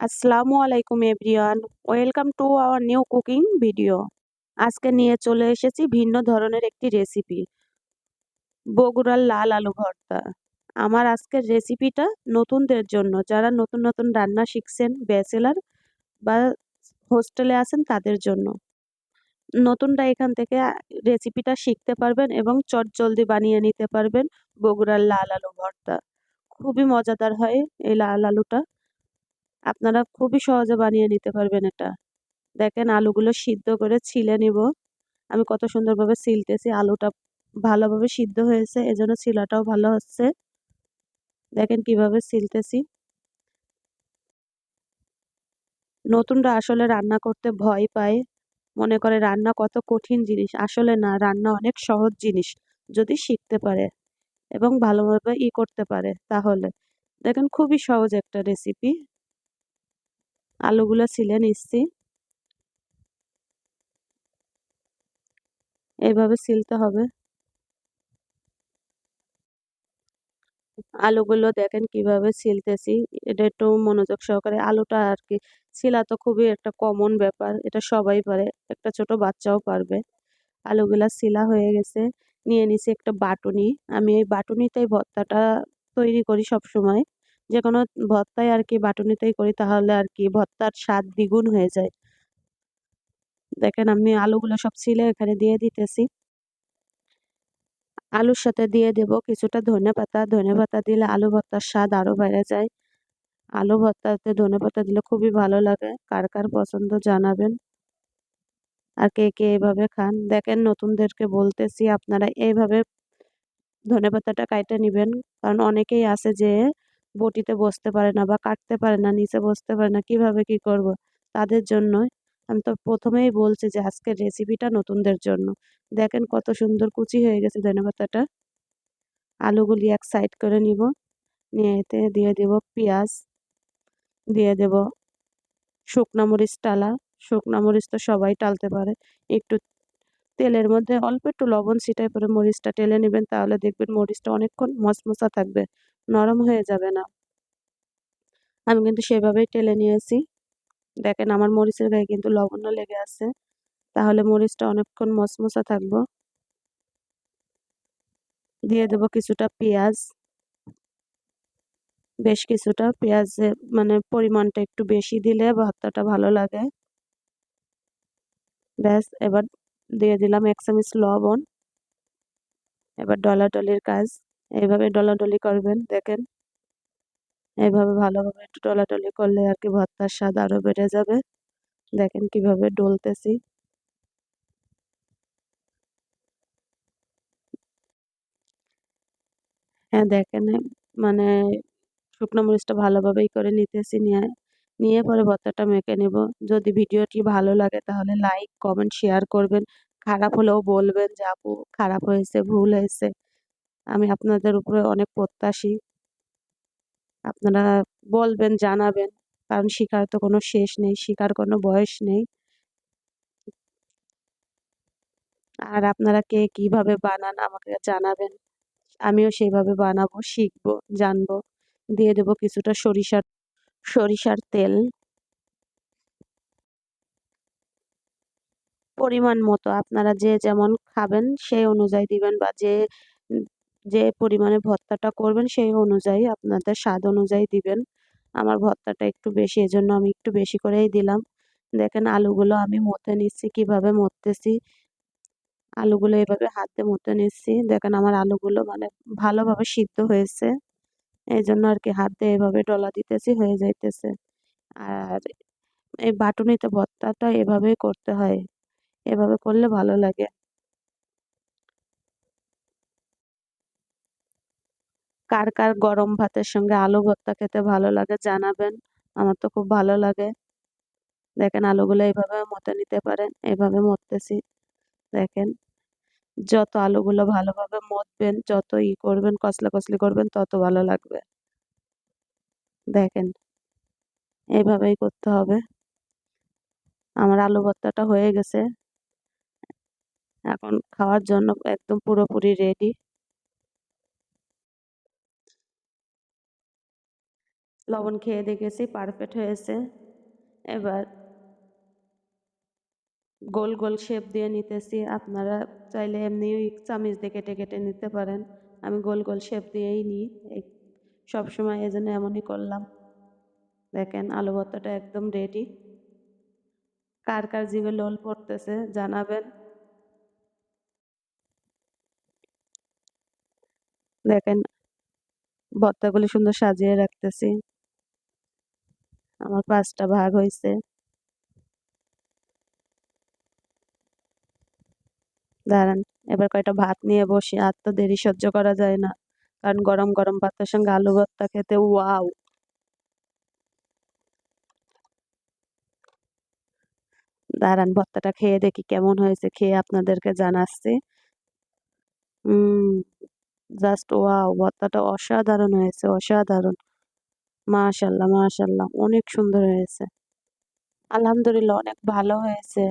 আসসালামু আলাইকুম everyone, welcome to our new cooking video. আজকে নিয়ে চলে এসেছি ভিন্ন ধরনের একটি রেসিপি, বগুড়ার লাল আলু ভর্তা। আমার আজকের রেসিপিটা নতুনদের জন্য, যারা নতুন নতুন রান্না শিখছেন, ব্যাচেলার বা হোস্টেলে আছেন তাদের জন্য। নতুনরা এখান থেকে রেসিপিটা শিখতে পারবেন এবং চটজলদি বানিয়ে নিতে পারবেন বগুড়ার লাল আলু ভর্তা। খুবই মজাদার হয় এই লাল আলুটা, আপনারা খুবই সহজে বানিয়ে নিতে পারবেন এটা। দেখেন আলুগুলো সিদ্ধ করে ছিলে নিব। আমি কত সুন্দরভাবে ছিলতেছি, আলুটা ভালোভাবে সিদ্ধ হয়েছে, এজন্য ছিলাটাও ভালো হচ্ছে। দেখেন কিভাবে ছিলতেছি। নতুনরা আসলে রান্না করতে ভয় পায়, মনে করে রান্না কত কঠিন জিনিস। আসলে না, রান্না অনেক সহজ জিনিস যদি শিখতে পারে এবং ভালোভাবে করতে পারে তাহলে। দেখেন খুবই সহজ একটা রেসিপি। আলুগুলো ছিলে নিচ্ছি, এইভাবে ছিলতে হবে। আলুগুলো দেখেন কিভাবে ছিলতেছি, এটা একটু মনোযোগ সহকারে। আলুটা আর কি ছিলা তো খুবই একটা কমন ব্যাপার, এটা সবাই পারে, একটা ছোট বাচ্চাও পারবে। আলুগুলা ছিলা হয়ে গেছে, নিয়ে নিছি একটা বাটুনি। আমি এই বাটুনিতেই ভর্তাটা তৈরি করি সব সময়। যে কোনো ভর্তাই আর কি বাটুনিতেই করি, তাহলে আর কি ভর্তার স্বাদ দ্বিগুণ হয়ে যায়। দেখেন আমি আলুগুলো সব ছিলে এখানে দিয়ে দিতেছি। আলুর সাথে দিয়ে দেব কিছুটা ধনেপাতা। ধনেপাতা দিলে আলু ভর্তার স্বাদ আরো বেড়ে যায়। আলু ভর্তাতে ধনেপাতা দিলে খুবই ভালো লাগে। কার কার পছন্দ জানাবেন, আর কে কে এভাবে খান। দেখেন নতুনদেরকে বলতেছি, আপনারা এইভাবে ধনেপাতাটা কাইটে নিবেন। কারণ অনেকেই আছে যে বটিতে বসতে পারে না বা কাটতে পারে না, নিচে বসতে পারে না, কিভাবে কি করব। তাদের জন্য আমি তো প্রথমেই বলছি যে আজকের রেসিপিটা নতুনদের জন্য। দেখেন কত সুন্দর কুচি হয়ে গেছে ধনেপাতাটা। আলুগুলি এক সাইড করে নিব, নিয়ে এতে দিয়ে দেব পেঁয়াজ, দিয়ে দেব শুকনা মরিচ টালা। শুকনা মরিচ তো সবাই টালতে পারে। একটু তেলের মধ্যে অল্প একটু লবণ ছিটাই করে মরিচটা টেলে নেবেন, তাহলে দেখবেন মরিচটা অনেকক্ষণ মচমচা থাকবে, নরম হয়ে যাবে না। আমি কিন্তু সেভাবেই টেলে নিয়েছি। দেখেন আমার মরিচের গায়ে কিন্তু লবণও লেগে আছে, তাহলে মরিচটা অনেকক্ষণ মচমচা থাকবো। দিয়ে দেব কিছুটা পেঁয়াজ, বেশ কিছুটা পেঁয়াজ, মানে পরিমাণটা একটু বেশি দিলে ভর্তাটা ভালো লাগে। ব্যাস, এবার দিয়ে দিলাম 1 চামচ লবণ। এবার ডলাডলির কাজ, এইভাবে ডলাডলি করবেন। দেখেন এইভাবে ভালোভাবে একটু ডলাডলি করলে আর কি ভর্তার স্বাদ আরো বেড়ে যাবে। দেখেন কিভাবে ডলতেছি। হ্যাঁ দেখেন, মানে শুকনো মরিচটা ভালোভাবেই করে নিতেছি, নিয়ে নিয়ে পরে ভর্তাটা মেখে নেব। যদি ভিডিওটি ভালো লাগে তাহলে লাইক কমেন্ট শেয়ার করবেন। খারাপ হলেও বলবেন যে আপু খারাপ হয়েছে, ভুল হয়েছে। আমি আপনাদের উপরে অনেক প্রত্যাশী, আপনারা বলবেন, জানাবেন। কারণ শিখার তো কোনো শেষ নেই, শিখার কোনো বয়স নেই। আর আপনারা কে কিভাবে বানান আমাকে জানাবেন, আমিও সেইভাবে বানাবো, শিখবো, জানবো। দিয়ে দেব কিছুটা সরিষার তেল, পরিমাণ মতো। আপনারা যে যেমন খাবেন সেই অনুযায়ী দিবেন, বা উম, যে পরিমাণে ভর্তাটা করবেন সেই অনুযায়ী আপনাদের স্বাদ অনুযায়ী দিবেন। আমার ভর্তাটা একটু বেশি, এজন্য আমি একটু বেশি করেই দিলাম। দেখেন আলুগুলো আমি মথে নিচ্ছি, কিভাবে মথতেছি। আলুগুলো এভাবে হাত দিয়ে মথে নিচ্ছি। দেখেন আমার আলুগুলো মানে ভালোভাবে সিদ্ধ হয়েছে, এই জন্য আর কি হাত দিয়ে এভাবে ডলা দিতেছি, হয়ে যাইতেছে। আর এই বাটুনিতে ভর্তাটা এভাবেই করতে হয়, এভাবে করলে ভালো লাগে। কার কার গরম ভাতের সঙ্গে আলু ভর্তা খেতে ভালো লাগে জানাবেন, আমার তো খুব ভালো লাগে। দেখেন আলুগুলো এইভাবে মতে নিতে পারেন, এইভাবে মতেছি। দেখেন যত আলুগুলো ভালোভাবে মতবেন, যত করবেন, কসলা কসলি করবেন, তত ভালো লাগবে। দেখেন এইভাবেই করতে হবে। আমার আলু ভর্তাটা হয়ে গেছে, এখন খাওয়ার জন্য একদম পুরোপুরি রেডি। লবণ খেয়ে দেখেছি পারফেক্ট হয়েছে। এবার গোল গোল শেপ দিয়ে নিতেছি, আপনারা চাইলে এমনি চামিচ দিয়ে কেটে কেটে নিতে পারেন। আমি গোল গোল শেপ দিয়েই নিই সবসময়, এই জন্য এমনই করলাম। দেখেন আলু ভর্তাটা একদম রেডি। কার কার জিভে লোল পড়তেছে জানাবেন। দেখেন ভর্তাগুলি সুন্দর সাজিয়ে রাখতেছি। আমার 5টা ভাগ হয়েছে। দাঁড়ান, এবার কয়টা ভাত নিয়ে বসি, আর তো দেরি সহ্য করা যায় না, কারণ গরম গরম ভাতের সঙ্গে আলু ভর্তা খেতে ওয়াও। দাঁড়ান ভর্তাটা খেয়ে দেখি কেমন হয়েছে, খেয়ে আপনাদেরকে জানাচ্ছি। জাস্ট ওয়াও, ভর্তাটা অসাধারণ হয়েছে, অসাধারণ। মাশাল্লাহ মাশাল্লাহ, অনেক সুন্দর হয়েছে। আলহামদুলিল্লাহ, অনেক ভালো হয়েছে।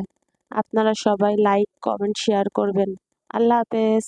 আপনারা সবাই লাইক কমেন্ট শেয়ার করবেন। আল্লাহ হাফেজ।